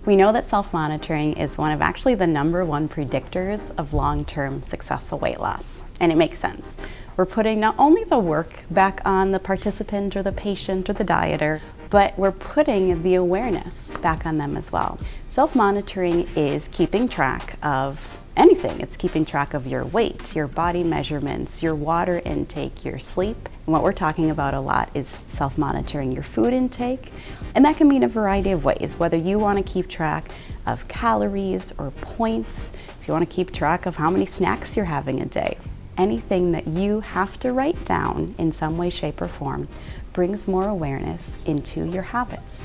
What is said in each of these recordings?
We know that self-monitoring is one of actually the #1 predictors of long-term successful weight loss, and it makes sense. We're putting not only the work back on the participant or the patient or the dieter, but we're putting the awareness back on them as well. Self-monitoring is keeping track of anything. It's keeping track of your weight, your body measurements, your water intake, your sleep. And what we're talking about a lot is self-monitoring your food intake. And that can mean a variety of ways, whether you want to keep track of calories or points, if you want to keep track of how many snacks you're having a day. Anything that you have to write down in some way, shape, or form brings more awareness into your habits.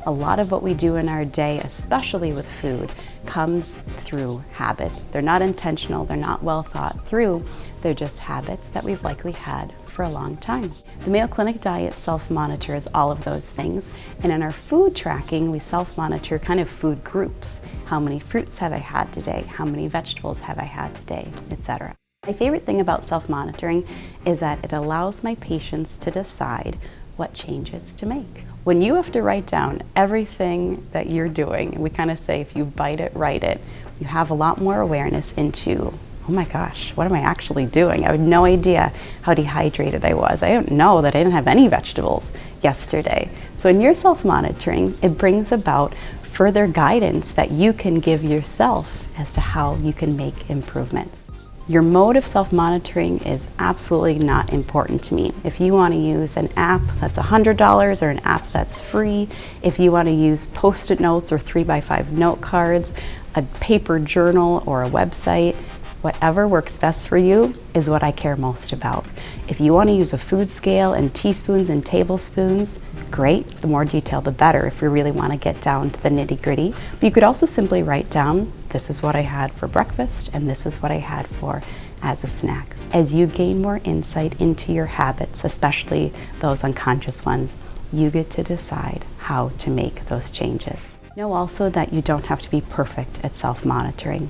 A lot of what we do in our day, especially with food, comes through habits. They're not intentional, they're not well thought through, they're just habits that we've likely had for a long time. The Mayo Clinic Diet self-monitors all of those things, and in our food tracking, we self-monitor kind of food groups. How many fruits have I had today? How many vegetables have I had today? Etc. My favorite thing about self-monitoring is that it allows my patients to decide what changes to make. When you have to write down everything that you're doing, we kind of say if you bite it, write it, you have a lot more awareness into, oh my gosh, what am I actually doing? I had no idea how dehydrated I was. I don't know that I didn't have any vegetables yesterday. So in your self-monitoring, it brings about further guidance that you can give yourself as to how you can make improvements. Your mode of self-monitoring is absolutely not important to me. If you want to use an app that's $100 or an app that's free, if you want to use Post-it notes or 3x5 note cards, a paper journal or a website, whatever works best for you is what I care most about. If you want to use a food scale and teaspoons and tablespoons, great. The more detail, the better if you really want to get down to the nitty-gritty. But you could also simply write down, this is what I had for breakfast and this is what I had for as a snack. As you gain more insight into your habits, especially those unconscious ones, you get to decide how to make those changes. Know also that you don't have to be perfect at self-monitoring.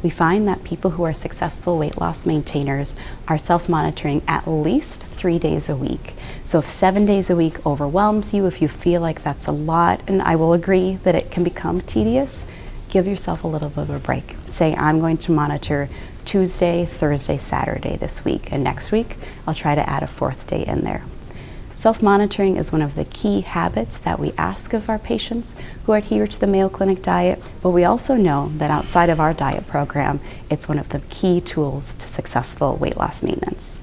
We find that people who are successful weight loss maintainers are self-monitoring at least 3 days a week. So if 7 days a week overwhelms you, if you feel like that's a lot, and I will agree that it can become tedious, give yourself a little bit of a break. Say, I'm going to monitor Tuesday, Thursday, Saturday this week, and next week I'll try to add a 4th day in there. Self-monitoring is one of the key habits that we ask of our patients who adhere to the Mayo Clinic Diet, but we also know that outside of our diet program, it's one of the key tools to successful weight loss maintenance.